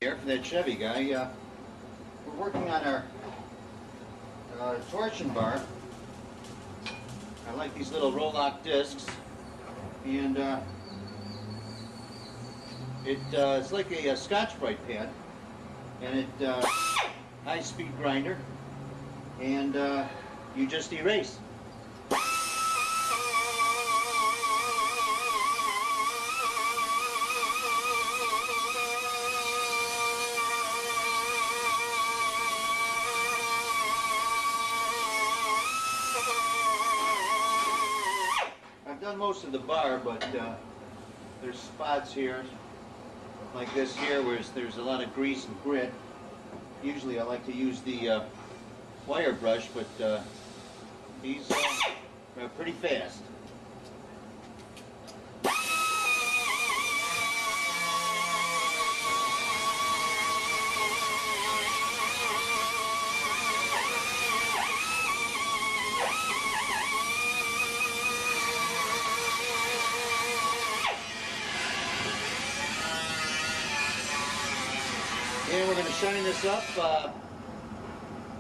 Here for that Chevy Guy. We're working on our torsion bar. I like these little roll-lock discs, and it's like a Scotch-Brite pad, and it high-speed grinder, and you just erase. I've done most of the bar, but there's spots here like this here where there's a lot of grease and grit. Usually I like to use the wire brush, but these are pretty fast. And we're going to shine this up,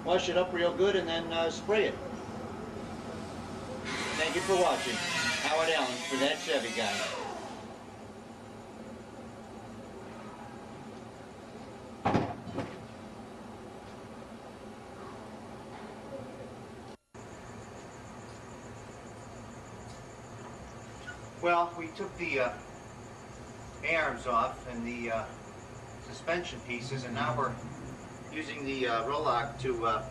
wash it up real good, and then spray it. Thank you for watching. Howard Allen for that Chevy Guy. Well, we took the arms off and the suspension pieces, and now we're using the roll-lock to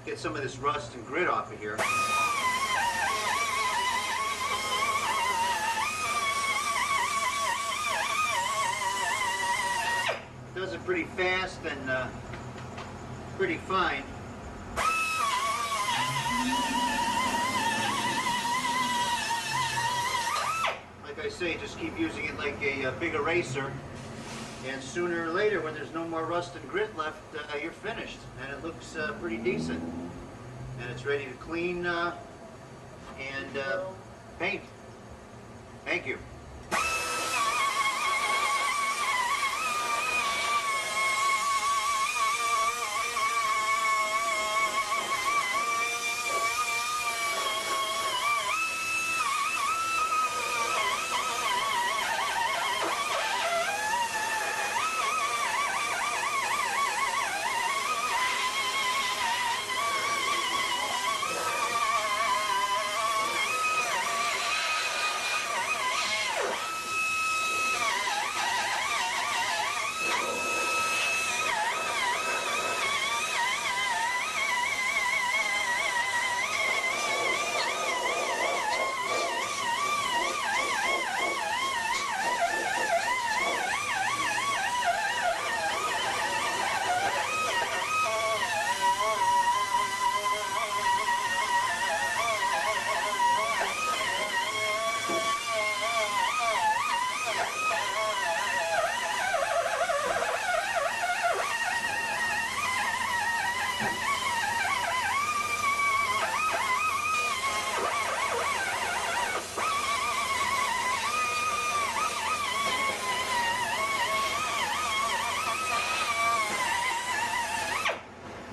get some of this rust and grit off of here. Does it pretty fast and pretty fine. Like I say, just keep using it like a big eraser. And sooner or later, when there's no more rust and grit left, you're finished. And it looks pretty decent. And it's ready to clean and paint. Thank you.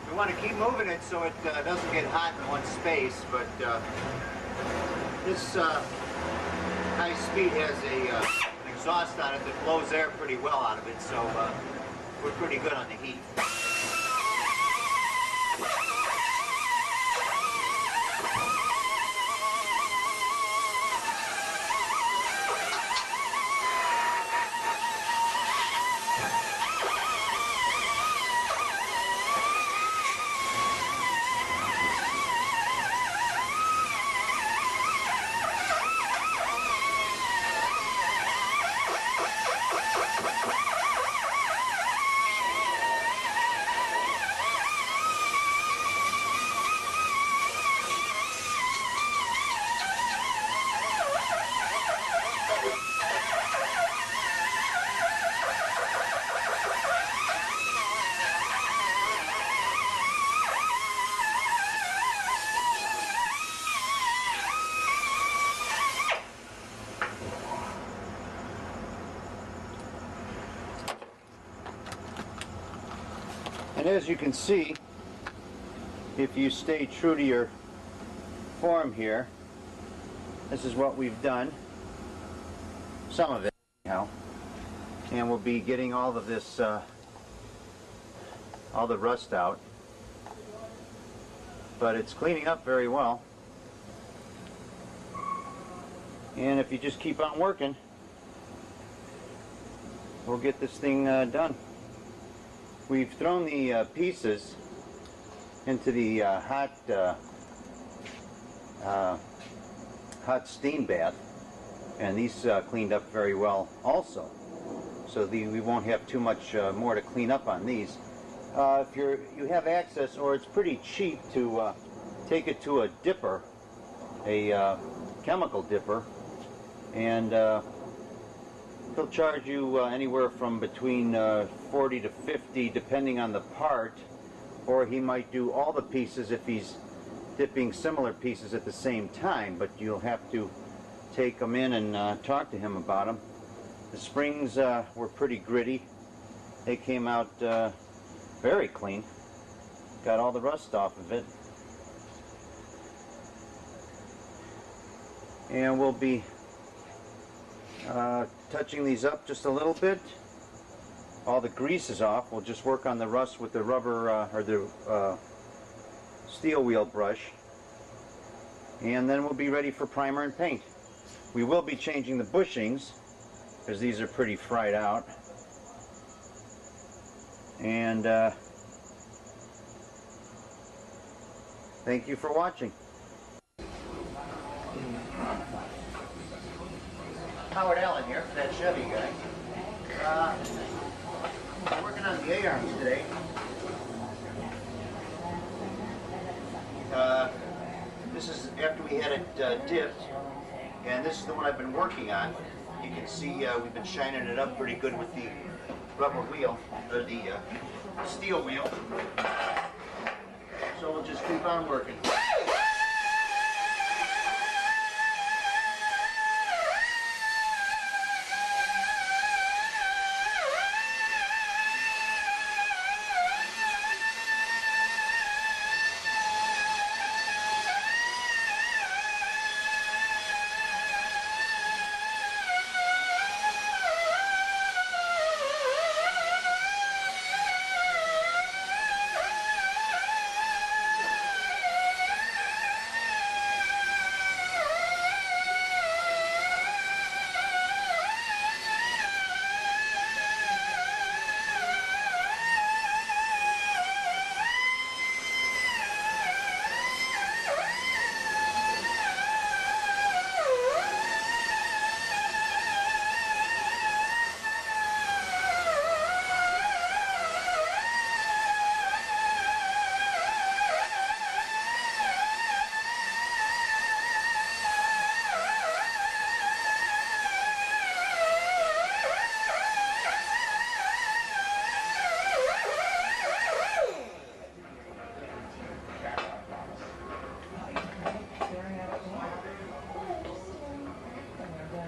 We want to keep moving it so it doesn't get hot in one space, but this high speed has an exhaust on it that blows air pretty well out of it, so we're pretty good on the heat. And as you can see, if you stay true to your form here, this is what we've done. Some of it, anyhow. And we'll be getting all of this, all the rust out. But it's cleaning up very well. And if you just keep on working, we'll get this thing done. We've thrown the pieces into the hot steam bath, and these cleaned up very well also. So we won't have too much more to clean up on these. If you have access, or it's pretty cheap to take it to a dipper, a chemical dipper, and he'll charge you anywhere from between 40 to 50 depending on the part, or he might do all the pieces if he's dipping similar pieces at the same time, but you'll have to take them in and talk to him about them. The springs were pretty gritty. They came out very clean. Got all the rust off of it. And we'll be touching these up just a little bit. All the grease is off. We'll just work on the rust with the rubber or the steel wheel brush, and then we'll be ready for primer and paint. We will be changing the bushings because these are pretty fried out, and thank you for watching. Howard Allen here, that Chevy Guy. I'm working on the A-arms today. This is after we had it dipped, and this is the one I've been working on. You can see we've been shining it up pretty good with the rubber wheel, or the steel wheel. So we'll just keep on working.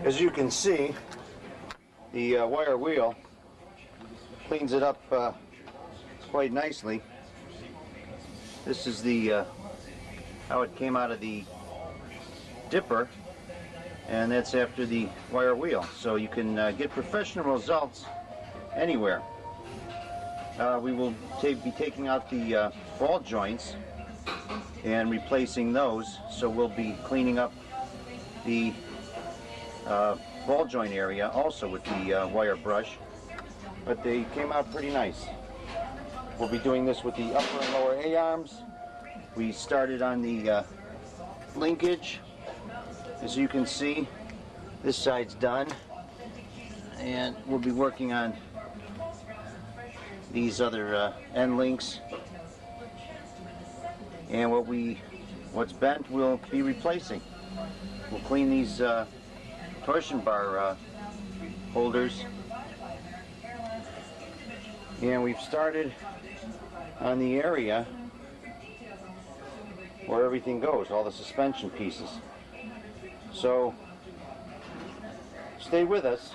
As you can see, the wire wheel cleans it up quite nicely. This is the how it came out of the dipper, and that's after the wire wheel. So you can get professional results anywhere. We will be taking out the ball joints and replacing those, so we'll be cleaning up the ball joint area also with the wire brush, but they came out pretty nice. We'll be doing this with the upper and lower A-arms. We started on the linkage. As you can see, this side's done, and we'll be working on these other end links, and what's bent we'll be replacing. We'll clean these torsion bar holders, and we've started on the area where everything goes, all the suspension pieces. So stay with us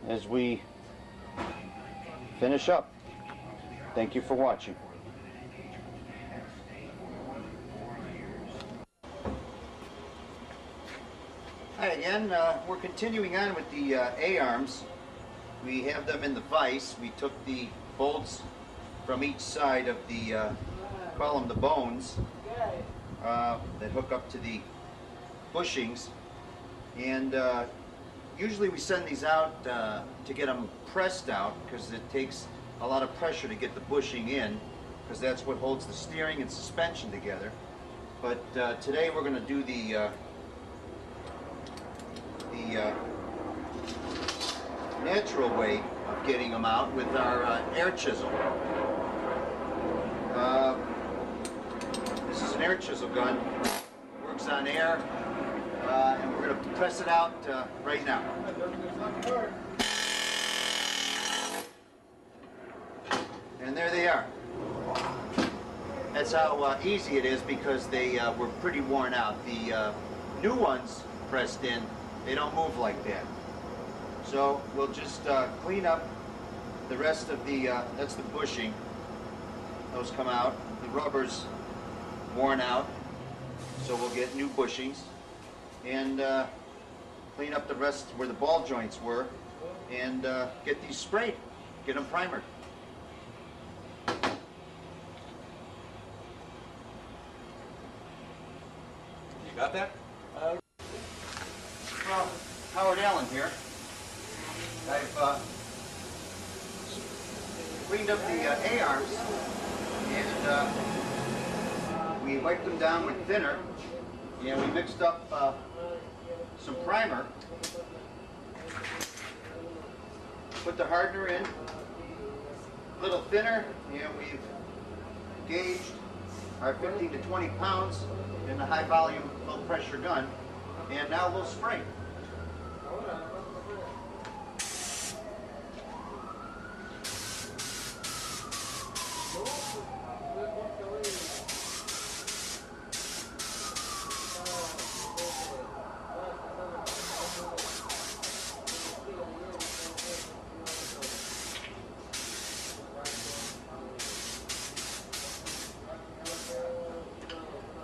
as we finish up. Thank you for watching. again. We're continuing on with the A-arms. We have them in the vise. We took the bolts from each side of the, call them the bones, that hook up to the bushings. And usually we send these out to get them pressed out, because it takes a lot of pressure to get the bushing in, because that's what holds the steering and suspension together. But today we're going to do the natural way of getting them out with our air chisel. This is an air chisel gun. Works on air, and we're going to press it out right now. And there they are. That's how easy it is, because they were pretty worn out. The new ones pressed in, they don't move like that. So we'll just clean up the rest of the, that's the bushing. Those come out. The rubber's worn out, so we'll get new bushings. And clean up the rest where the ball joints were, and get these sprayed, get them primered. Got that? Well, Howard Allen here. I've cleaned up the A-arms, and we wiped them down with thinner, and we mixed up some primer, put the hardener in, a little thinner, and we've gauged our 15 to 20 pounds in the high volume, low pressure gun, and now we'll spray.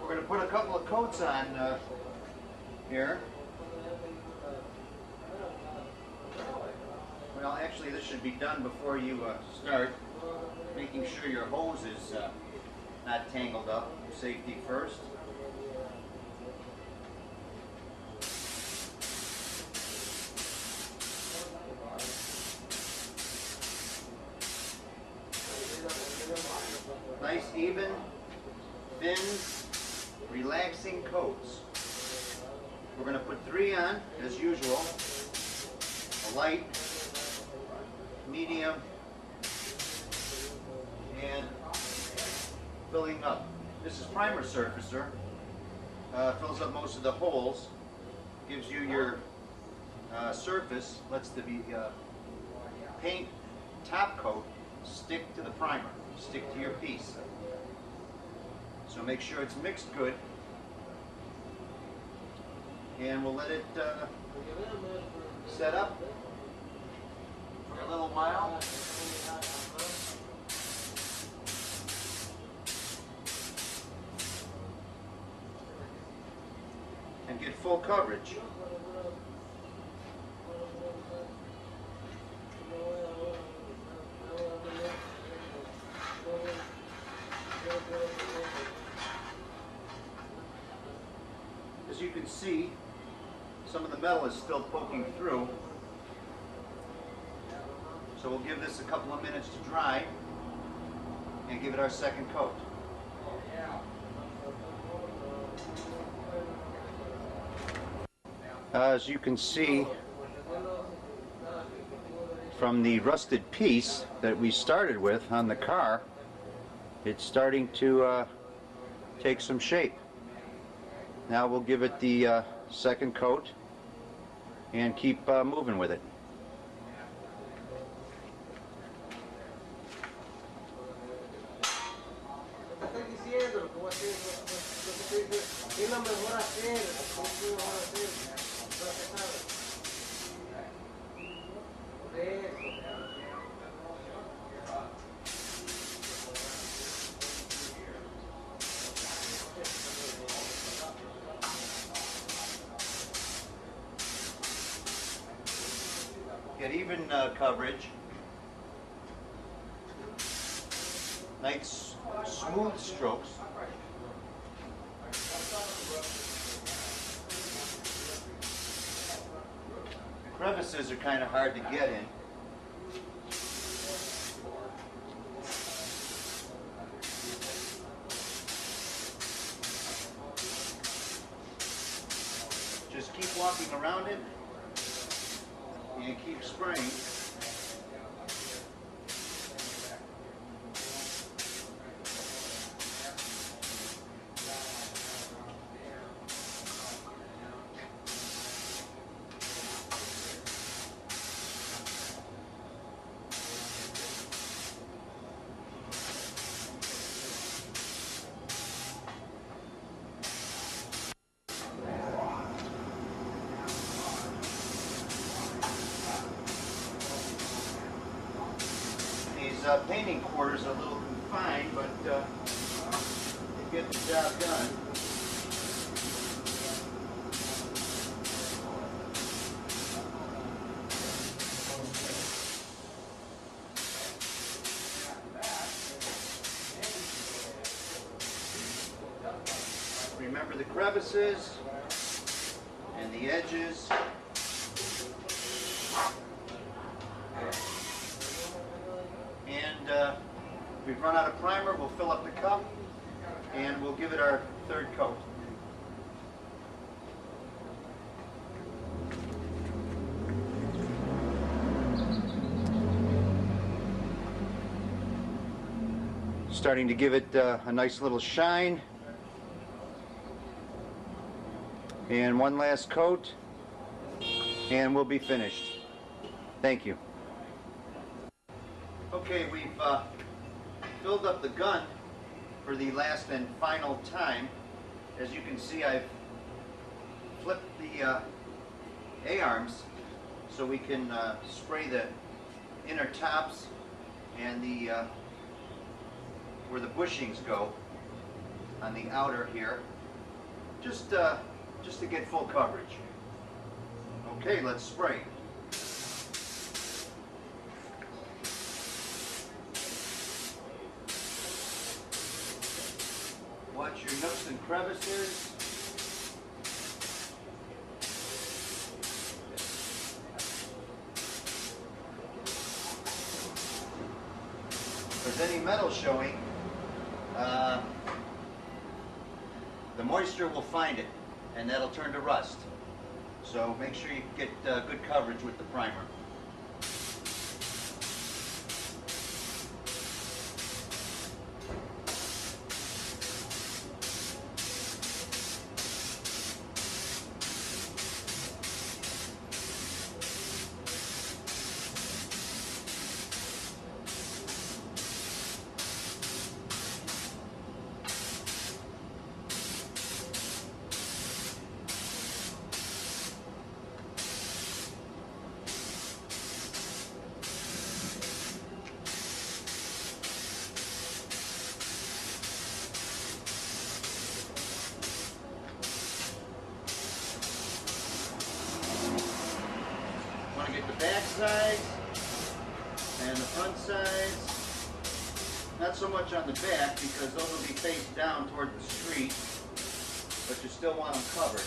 We're going to put a couple of coats on here. Well, actually, this should be done before you start, making sure your hose is not tangled up. Safety first. Nice, even, thin, relaxing coats. We're going to put 3 on, as usual. A light, medium, and filling up. This is primer surfacer. Fills up most of the holes. Gives you your surface. Lets the paint top coat stick to the primer. Stick to your piece. So make sure it's mixed good, and we'll let it set up for a little while. And get full coverage. As you can see, some of the metal is still poking through. So we'll give this a couple of minutes to dry and give it our second coat. As you can see from the rusted piece that we started with on the car, it's starting to take some shape. Now we'll give it the second coat and keep moving with it. get even coverage. Nice smooth strokes. Crevices are kind of hard to get in. Just keep walking around it and keep spraying. Painting quarters are a little confined, but they get the job done. Remember the crevices and the edges. We've run out of primer, we'll fill up the cup and we'll give it our third coat. Starting to give it a nice little shine. And one last coat and we'll be finished. Thank you. Okay, we've filled up the gun for the last and final time. As you can see, I've flipped the A-arms so we can spray the inner tops and the where the bushings go on the outer here, just to get full coverage. Okay, let's spray. Watch your nooks and crevices. If there's any metal showing, the moisture will find it and that'll turn to rust. So make sure you get good coverage with the primer. Back sides and the front sides, not so much on the back because those will be face down toward the street, but you still want them covered.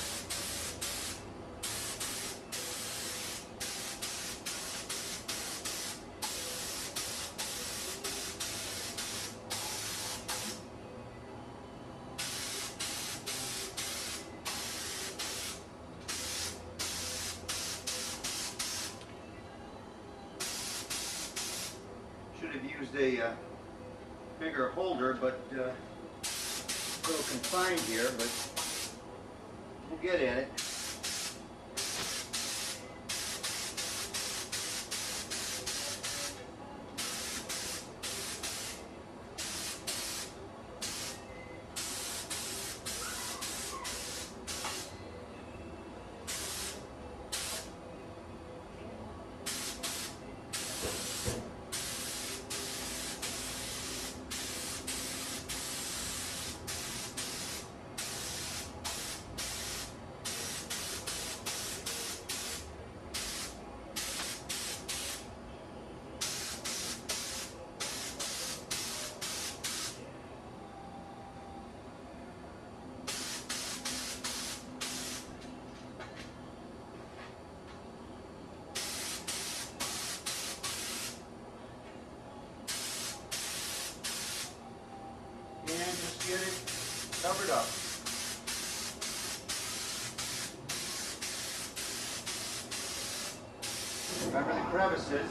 Should have used a bigger holder, but a little confined here, but we'll get at it. covered up. Remember the crevices.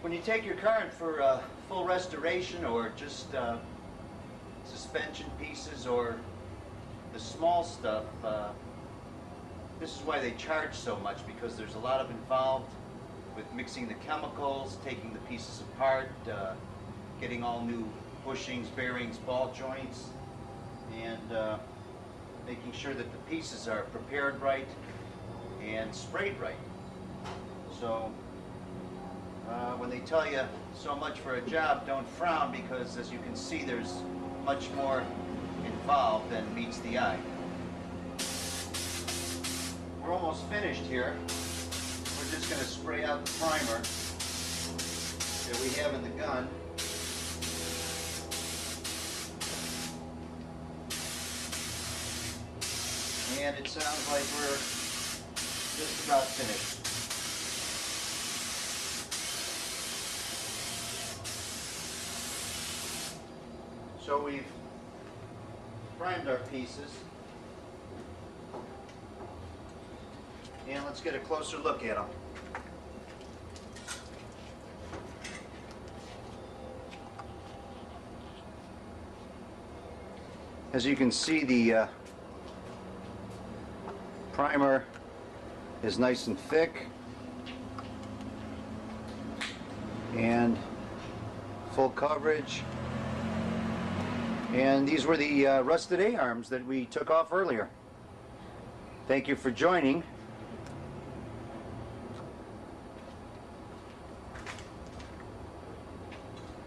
When you take your car in for a full restoration or just suspension pieces or the small stuff, this is why they charge so much, because there's a lot of involved with mixing the chemicals, taking the pieces apart, getting all new bushings, bearings, ball joints, and making sure that the pieces are prepared right and sprayed right. So when they tell you so much for a job, don't frown, because as you can see, there's much more involved than meets the eye. We're almost finished here. We're just going to spray out the primer that we have in the gun. And it sounds like we're just about finished. So we've primed our pieces, and let's get a closer look at them. As you can see, the primer is nice and thick and full coverage. And these were the rusted A-arms that we took off earlier. Thank you for joining.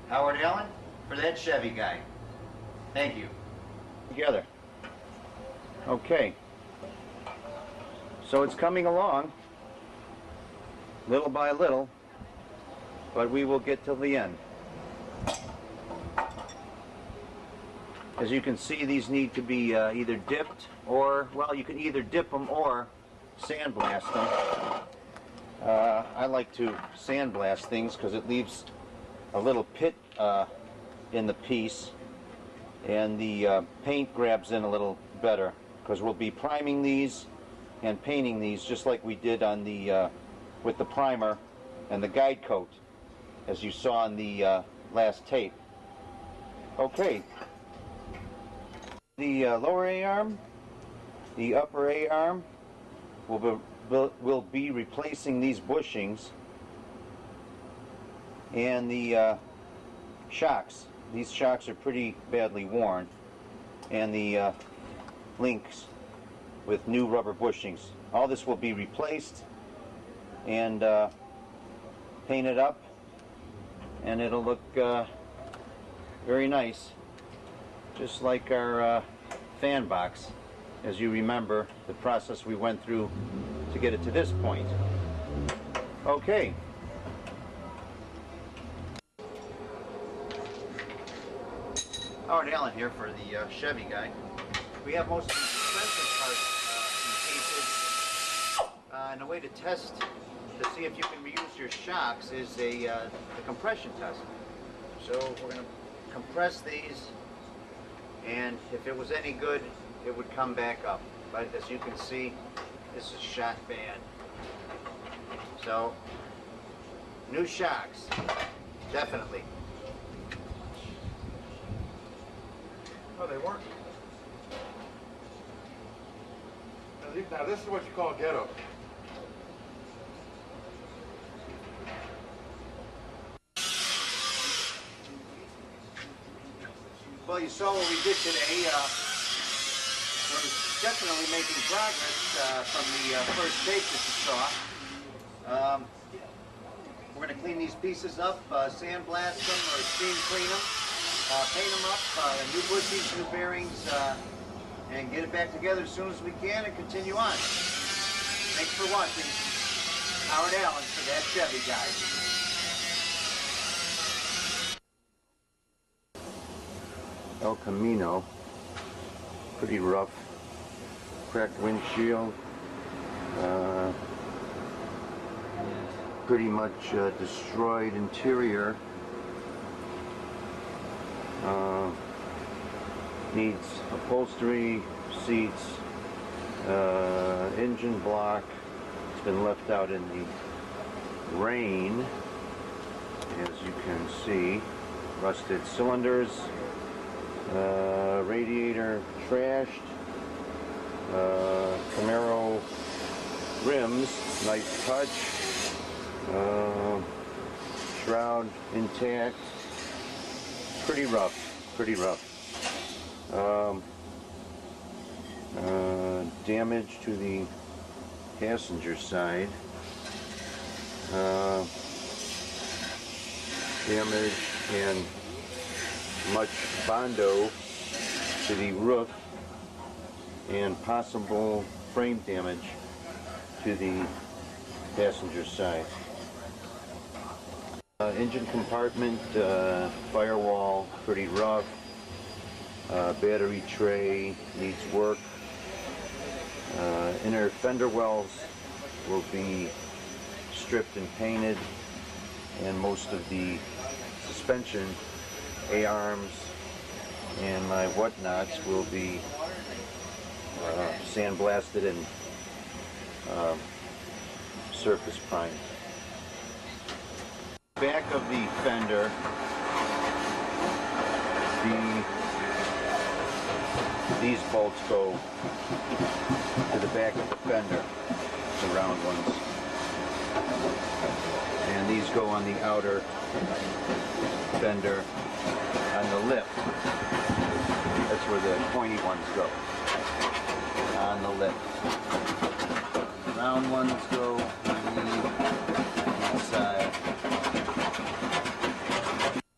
Howard Allen for that Chevy Guy. Thank you. Together. Okay. So it's coming along, little by little, but we will get till the end. As you can see, these need to be either dipped or, well, you can either dip them or sandblast them. I like to sandblast things because it leaves a little pit in the piece, and the paint grabs in a little better, because we'll be priming these and painting these just like we did on the with the primer and the guide coat, as you saw on the last tape. Okay. The lower A-arm, the upper A-arm will be replacing these bushings, and the shocks. These shocks are pretty badly worn, and the links with new rubber bushings. All this will be replaced and painted up, and it'll look very nice, just like our fan box, as you remember the process we went through to get it to this point. Okay. Howard Allen here for the Chevy Guy. We have most of the suspension parts in pieces, and a way to test to see if you can reuse your shocks is a compression test. So we're going to compress these, and if it was any good, it would come back up. But as you can see, this is shot bad. So, new shocks, definitely. Oh, they work. Now this is what you call ghetto. Well, you saw what we did today. We're definitely making progress from the first take that you saw. We're going to clean these pieces up, sandblast them or steam clean them, paint them up, new bushings, new bearings, and get it back together as soon as we can and continue on. Thanks for watching. Howard Allen for that Chevy Guy. El Camino, pretty rough, cracked windshield, pretty much destroyed interior, needs upholstery, seats, engine block. It's been left out in the rain, as you can see, rusted cylinders. Radiator trashed, Camaro rims, nice touch, shroud intact, pretty rough, damage to the passenger side, damage and much bondo to the roof, and possible frame damage to the passenger side. Engine compartment, firewall, pretty rough. Battery tray needs work. Inner fender wells will be stripped and painted, and most of the suspension, A-arms, and my whatnots will be sandblasted and surface primed. Back of the fender, these bolts go to the back of the fender, the round ones, and these go on the outer fender on the lip. That's where the pointy ones go, on the lip. Round ones go on the inside.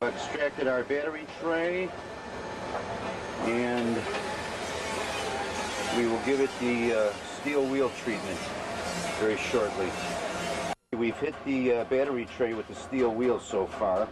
We extracted our battery tray, and we will give it the steel wheel treatment very shortly. We've hit the battery tray with the steel wheel so far.